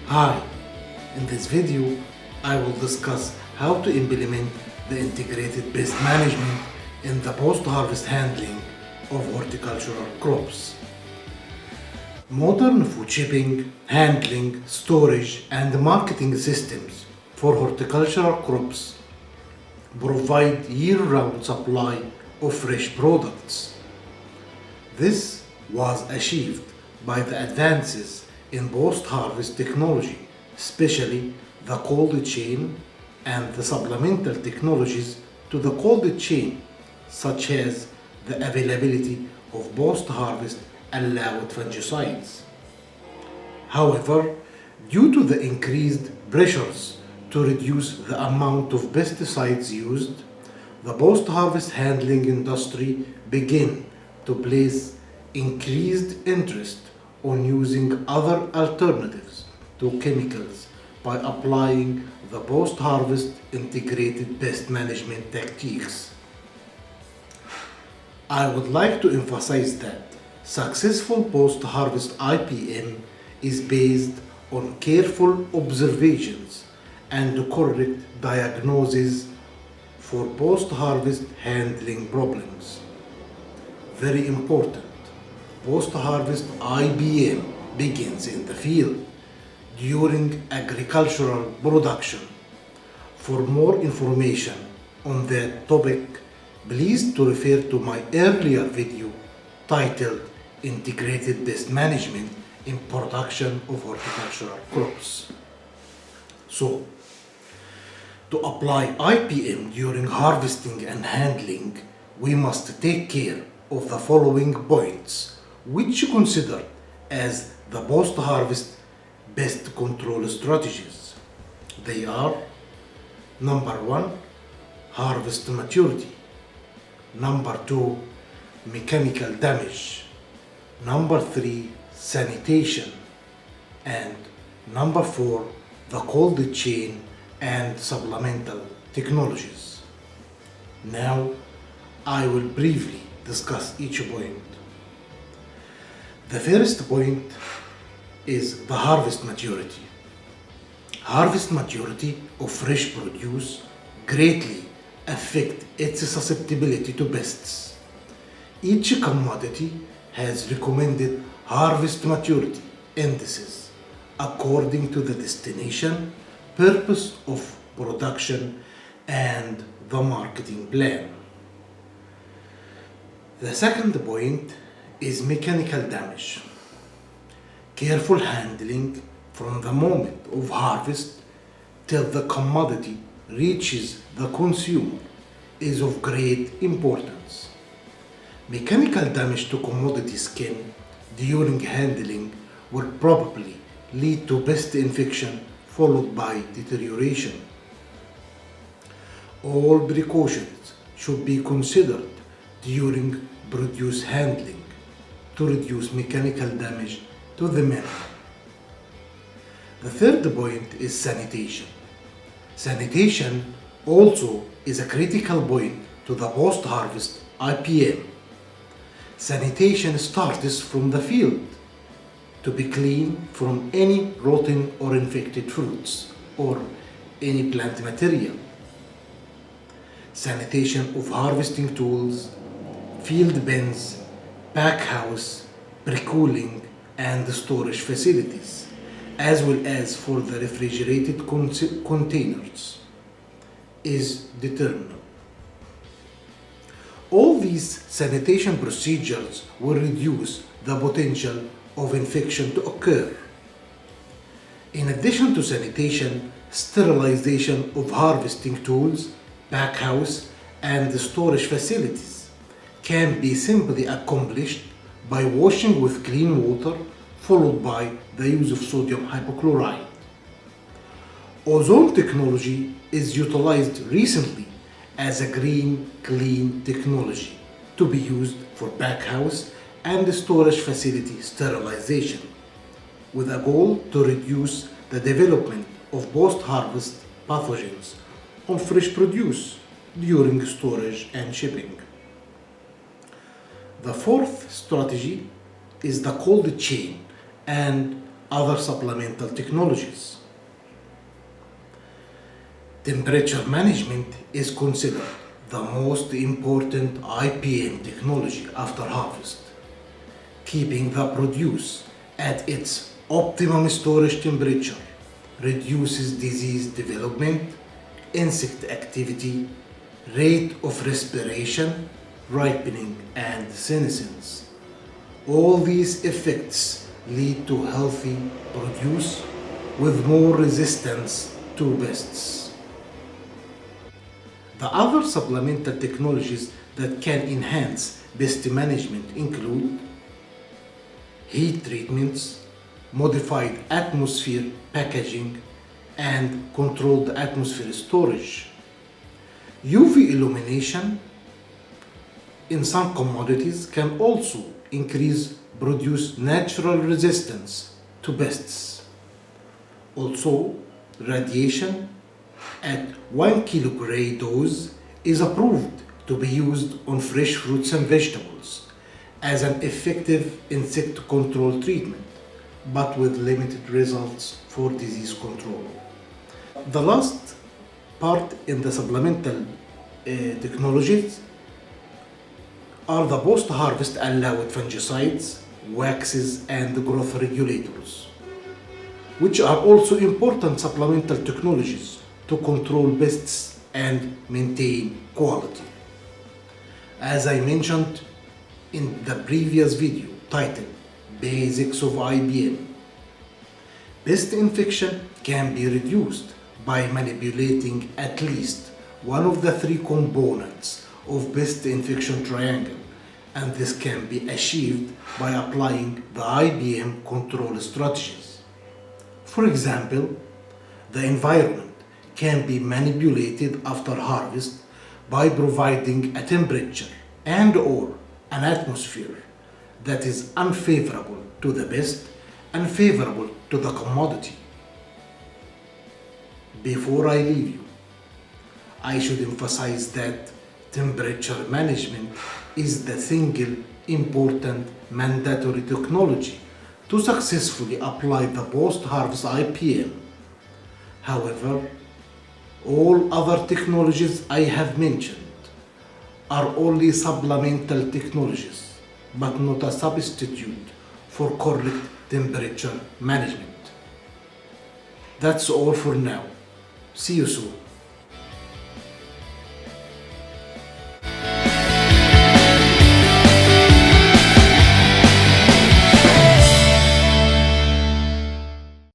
Hi, in this video I will discuss how to implement the integrated pest management in the post-harvest handling of horticultural crops. Modern food shipping, handling, storage and marketing systems for horticultural crops provide year-round supply of fresh products. This was achieved by the advances in post-harvest technology, especially the cold chain and the supplemental technologies to the cold chain, such as the availability of post-harvest allowed fungicides. However, due to the increased pressures to reduce the amount of pesticides used, the post-harvest handling industry began to place increased interest on using other alternatives to chemicals by applying the post-harvest integrated pest management techniques. I would like to emphasize that successful post-harvest IPM is based on careful observations and correct diagnosis for post-harvest handling problems. Very important, post-harvest IBM begins in the field during agricultural production. For more information on that topic, please to refer to my earlier video titled Integrated Pest Management in Production of Horticultural Crops. So, to apply IPM during harvesting and handling, we must take care of the following points, which considered as the post-harvest pest control strategies. They are: number 1, harvest maturity; number 2, mechanical damage; number 3, sanitation; and number 4, the cold chain and supplemental technologies. Now, I will briefly discuss each point. The first point is the harvest maturity. Harvest maturity of fresh produce greatly affect its susceptibility to pests. Each commodity has recommended harvest maturity indices according to the destination, purpose of production, and the marketing plan. The second point is mechanical damage. Careful handling from the moment of harvest till the commodity reaches the consumer is of great importance. Mechanical damage to commodity skin during handling will probably lead to pest infection followed by deterioration. All precautions should be considered during produce handling to reduce mechanical damage to the minimum. The third point is sanitation. Sanitation also is a critical point to the post-harvest IPM. Sanitation starts from the field to be clean from any rotten or infected fruits or any plant material. Sanitation of harvesting tools, field bins, pack house, pre-cooling and storage facilities, as well as for the refrigerated containers, is determinable. All these sanitation procedures will reduce the potential of infection to occur. In addition to sanitation, sterilization of harvesting tools, pack house, and storage facilities can be simply accomplished by washing with clean water, followed by the use of sodium hypochlorite. Ozone technology is utilized recently as a green clean technology to be used for pack house and storage facility sterilization, with a goal to reduce the development of post-harvest pathogens on fresh produce during storage and shipping. The fourth strategy is the cold chain and other supplemental technologies. Temperature management is considered the most important IPM technology after harvest. Keeping the produce at its optimum storage temperature reduces disease development, insect activity, rate of respiration, ripening, and senescence. All these effects lead to healthy produce with more resistance to pests. The other supplemental technologies that can enhance pest management include heat treatments, modified atmosphere packaging, and controlled atmosphere storage. UV illumination in some commodities can also produce natural resistance to pests. Also, radiation at 1 kg dose is approved to be used on fresh fruits and vegetables as an effective insect control treatment, but with limited results for disease control. The last part in the supplemental technologies are the post-harvest allowed fungicides, waxes, and growth regulators, which are also important supplemental technologies to control pests and maintain quality. As I mentioned in the previous video titled Basics of IPM, pest infection can be reduced by manipulating at least one of the three components of pest infection triangle, and this can be achieved by applying the IPM control strategies. For example, the environment can be manipulated after harvest by providing a temperature and/or an atmosphere that is unfavorable to the pest and favorable to the commodity. Before I leave you, I should emphasize that temperature management is the single important mandatory technology to successfully apply the post-harvest IPM. However, all other technologies I have mentioned are only supplemental technologies, but not a substitute for correct temperature management. That's all for now. See you soon.